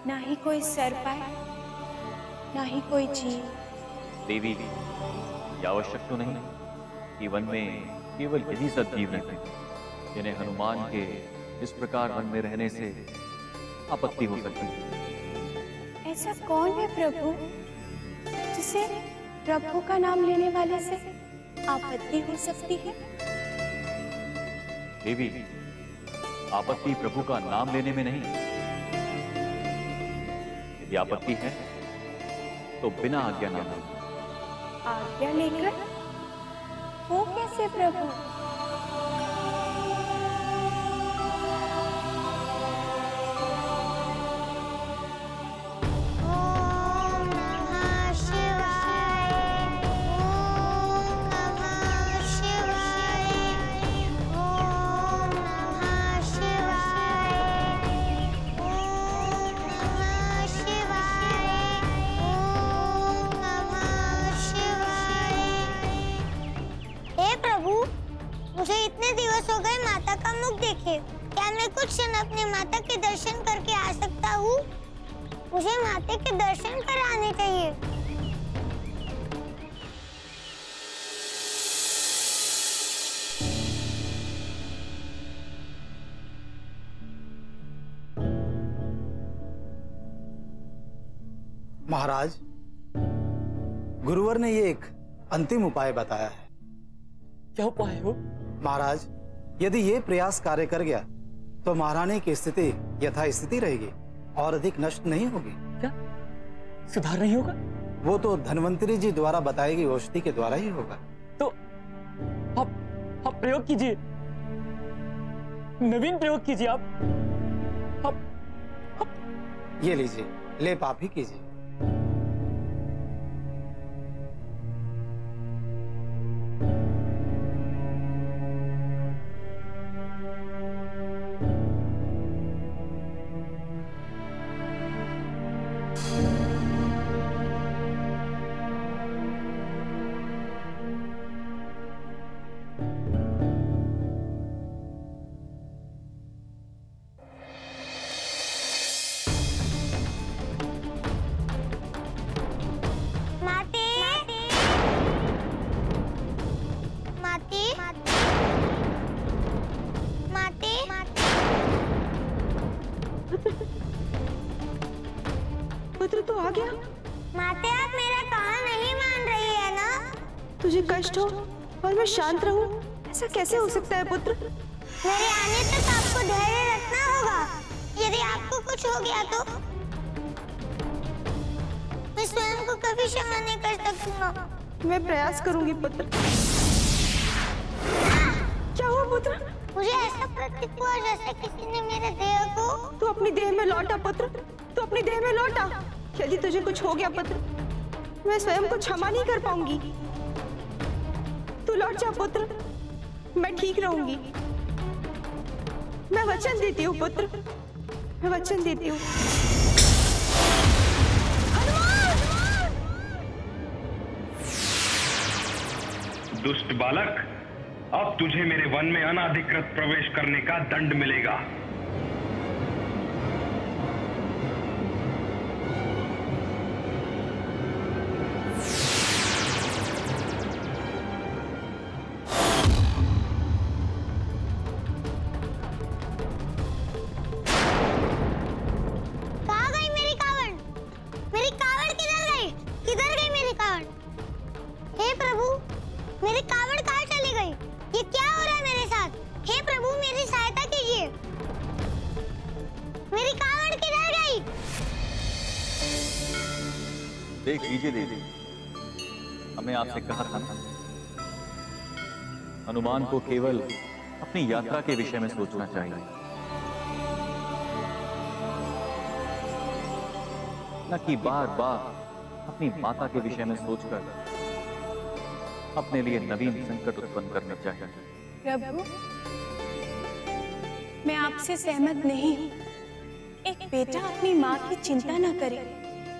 ना ही कोई सर पाए, ना ही कोई जीव। देवी, ये आवश्यक तो नहीं कि वन में केवल यही सजीव रहते जिन्हें हनुमान के इस प्रकार वन में रहने से आपत्ति हो सकती है। ऐसा कौन है प्रभु जिसे प्रभु का नाम लेने वाले से आपत्ति हो सकती है? देवी, आपत्ति प्रभु का नाम लेने में नहीं। यदि आपत्ति है तो बिना आज्ञा न लो। आज्ञा लेकर? वो कैसे प्रभु? मुझे इतने दिवस हो गए माता का मुख देखे। क्या मैं कुछ क्षण अपने माता के दर्शन करके आ सकता हूँ? मुझे माता के दर्शन कराने चाहिए। महाराज, गुरुवर ने ये एक अंतिम उपाय बताया है। क्या उपाय हो? महाराज, यदि ये प्रयास कार्य कर गया तो महारानी की स्थिति यथास्थिति रहेगी और अधिक नष्ट नहीं होगी। क्या सुधार नहीं होगा? वो तो धन्वंतरी जी द्वारा बताई गई औषधि के द्वारा ही होगा। तो आप प्रयोग कीजिए, नवीन प्रयोग कीजिए। आप ये लीजिए, लेप आप ही कीजिए। पुत्र तो आ गया। माते, आप मेरा कहा नहीं मान रही है ना? तुझे कष्ट हो और मैं शांत रहूं, ऐसा कैसे हो सकता है पुत्र? मेरे आने तक आपको धैर्य रखना होगा। यदि आपको कुछ हो गया तो मैं स्वयं को कभी क्षमा नहीं कर सकूंगा। मैं प्रयास करूंगी पुत्र। क्या हुआ पुत्र? मुझे ऐसा प्रतीत हुआ जैसे किसी ने मेरे देह को। तू अपनी देह में लौटा पुत्र, तू अपनी देह में लौटा। यदि तुझे कुछ हो गया पुत्र, मैं स्वयं को क्षमा नहीं कर पाऊंगी। तू लौट जा पुत्र, मैं ठीक रहूंगी। मैं वचन देती हूँ पुत्र, मैं वचन देती हूँ। दुष्ट बालक, अब तुझे मेरे वन में अनाधिकृत प्रवेश करने का दंड मिलेगा। देख लीजिए देवी, हमें आपसे कहा था ना, हनुमान को केवल अपनी यात्रा के विषय में सोचना चाहिए, न कि बार बार अपनी माता के विषय में सोचकर अपने लिए नवीन संकट उत्पन्न करना चाहिए। प्रभु, मैं आपसे सहमत नहीं हूं। एक बेटा अपनी माँ की चिंता न करे,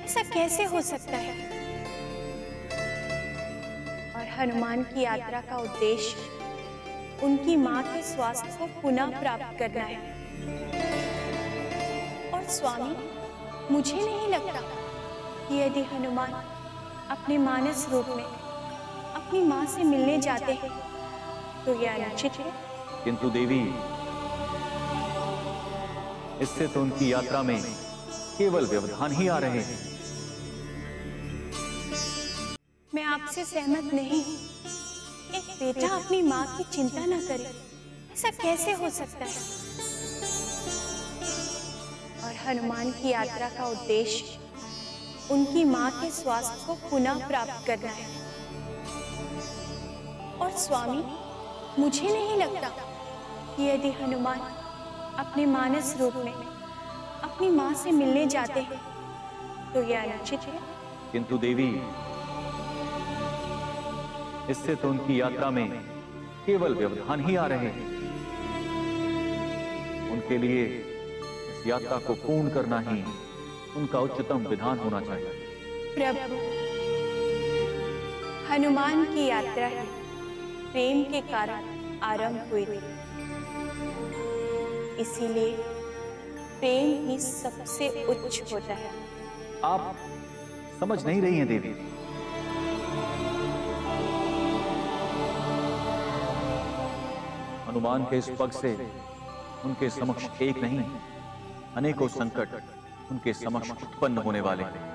ऐसा कैसे हो सकता है? और हनुमान की यात्रा का उद्देश्य उनकी माँ के स्वास्थ्य को पुनः प्राप्त करना है। और स्वामी, मुझे नहीं लगता कि यदि हनुमान अपने मानस रूप में अपनी माँ से मिलने जाते हैं तो यह अनुचित है। किंतु देवी, इससे तो उनकी यात्रा में केवल व्यवधान ही आ रहे हैं। मैं आपसे सहमत नहीं हूं। एक बेटा अपनी माँ की चिंता न करे, ऐसा कैसे हो सकता है? और हनुमान की यात्रा का उद्देश्य उनकी माँ के स्वास्थ्य को पुनः प्राप्त करना है। और स्वामी, मुझे नहीं लगता कि यदि हनुमान अपने मानस रूप में अपनी माँ से मिलने जाते हैं तो यह अनुचित है। किंतु देवी, इससे तो उनकी यात्रा में केवल व्यवधान ही आ रहे हैं। उनके लिए इस यात्रा को पूर्ण करना ही उनका उच्चतम विधान होना चाहिए। प्रभु, हनुमान की यात्रा ही प्रेम के कारण आरंभ हुई थी, इसीलिए प्रेम ही सबसे उच्च होता है। आप समझ नहीं रही हैं देवी। हनुमान के इस पग से उनके समक्ष एक नहीं, अनेकों संकट उनके समक्ष उत्पन्न होने वाले हैं।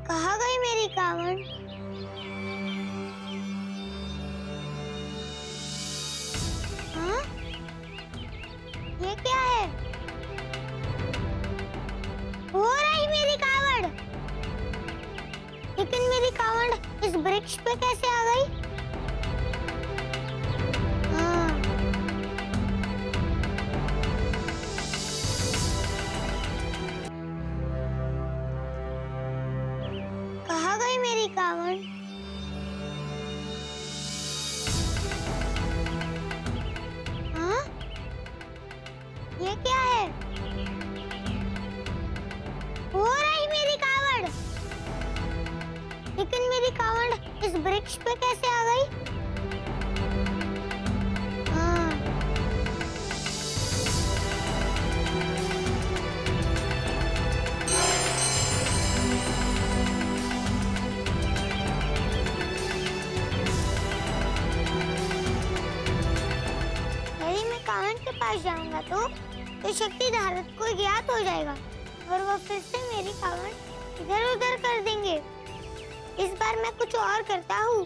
कहाँ गई मेरी कावड़? हाँ? ये क्या है? हो रही मेरी कावड़, लेकिन मेरी कावड़ इस वृक्ष पे कैसे आ गई? हाँ। कहाँ गई मेरी कावड़? हाँ? ये क्या है? हो रही मेरी कावड़, लेकिन मेरी कावड़ इस वृक्ष पे कैसे आ गई? हाँ। यदि मैं कावड़ के पास जाऊंगा तो शक्ति धारक को ज्ञात हो जाएगा और वो फिर से मेरी कावड़ इधर उधर कर देंगे। इस बार मैं कुछ और करता हूँ।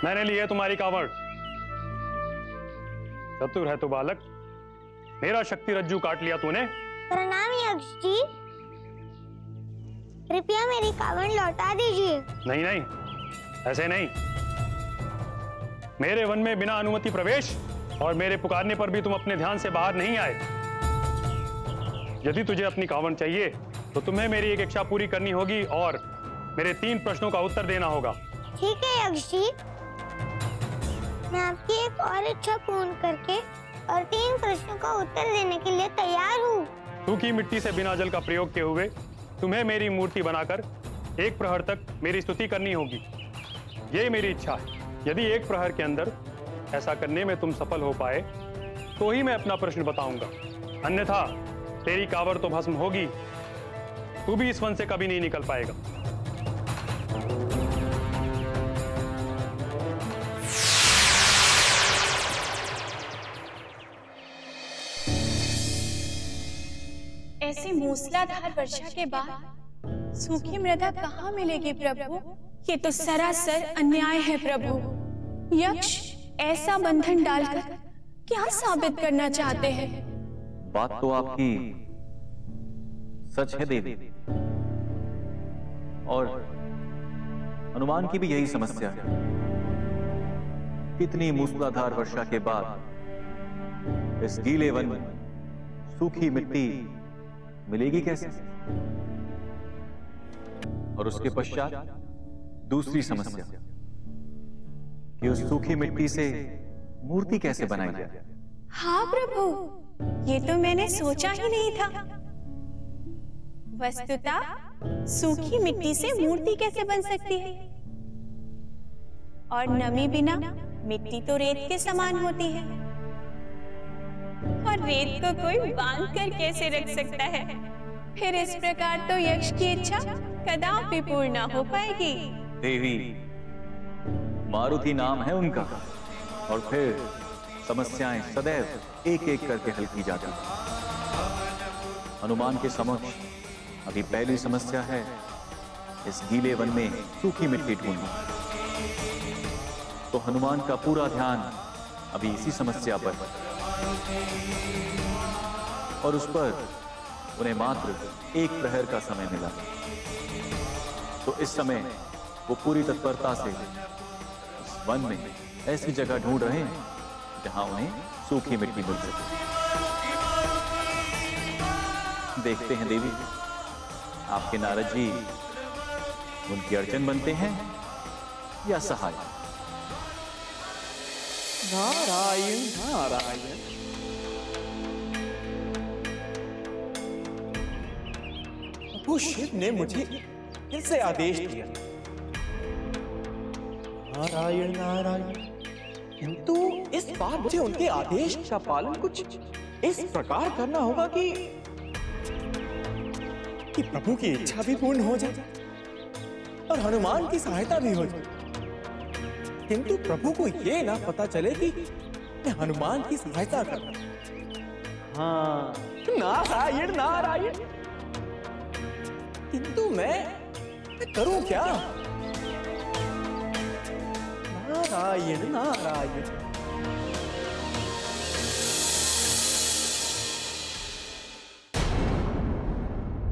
मैंने ली है तुम्हारी कावड़। चतुर है तो बालक, मेरा शक्ति रज्जू काट लिया तूने। प्रणाम यक्ष जी, कृपया मेरी कावड़ लौटा दीजिए। नहीं नहीं, ऐसे नहीं। मेरे वन में बिना अनुमति प्रवेश और मेरे पुकारने पर भी तुम अपने ध्यान से बाहर नहीं आए। यदि तुझे अपनी कावड़ चाहिए तो तुम्हें मेरी एक इच्छा पूरी करनी होगी और मेरे 3 प्रश्नों का उत्तर देना होगा। ठीक है यक्ष जी, मैं आपकी एक और इच्छा पूर्ण करके और 3 प्रश्नों का उत्तर देने के लिए तैयार हूँ। सूखी मिट्टी से बिना जल का प्रयोग किए हुए तुम्हें मेरी मूर्ति बनाकर 1 प्रहर तक मेरी स्तुति करनी होगी। ये मेरी इच्छा है। यदि 1 प्रहर के अंदर ऐसा करने में तुम सफल हो पाए तो ही मैं अपना प्रश्न बताऊंगा, अन्यथा तेरी कांवर तो भस्म होगी, तू भी इस वन से कभी नहीं निकल पाएगा। ऐसी मूसलाधार वर्षा के बाद सूखी मृदा कहाँ मिलेगी प्रभु? ये तो सरासर अन्याय है प्रभु। यक्ष ऐसा बंधन डालकर क्या साबित करना चाहते हैं? बात तो आपकी सच है देवी, और हनुमान की भी यही समस्या है। कितनी मूसलाधार वर्षा के बाद इस गीले वन में सूखी मिट्टी मिलेगी कैसे? और उसके पश्चात दूसरी समस्या कि उस सूखी मिट्टी से मूर्ति कैसे बनाई जाए? हाँ प्रभु, ये तो मैंने सोचा ही नहीं था। वस्तुतः सूखी मिट्टी से मूर्ति कैसे बन सकती है? और नमी बिना मिट्टी तो रेत के समान होती है, और रेत को कोई बांध कर कैसे रख सकता है? फिर इस प्रकार तो यक्ष की इच्छा कदापि पूर्ण न हो पाएगी। देवी, मारुति नाम है उनका, और फिर समस्याएं सदैव एक एक करके हल की जाती हैं। हनुमान के समक्ष अभी पहली समस्या है इस गीले वन में सूखी मिट्टी ढूंढना। तो हनुमान का पूरा ध्यान अभी इसी समस्या पर है, और उस पर उन्हें मात्र 1 प्रहर का समय मिला। तो इस समय वो पूरी तत्परता से इस वन में ऐसी जगह ढूंढ रहे हैं जहां उन्हें सूखी मिट्टी मिल सके। देखते हैं देवी, आपके नारद जी उनकी अड़चन बनते हैं या सहाय? नारायण नारायण। प्रभु शिव ने मुझे किससे आदेश दिया? नारायण नारायण। किंतु इस बार मुझे उनके आदेश का पालन कुछ इस प्रकार करना होगा कि प्रभु की इच्छा भी पूर्ण हो जाए और हनुमान की सहायता भी हो जाए। किंतु प्रभु को यह ना पता चले कि मैं हनुमान की सहायता कर रहा हूं। हाँ, नारायण नारायण। किंतु मैं करूं क्या? नारायण नारायण।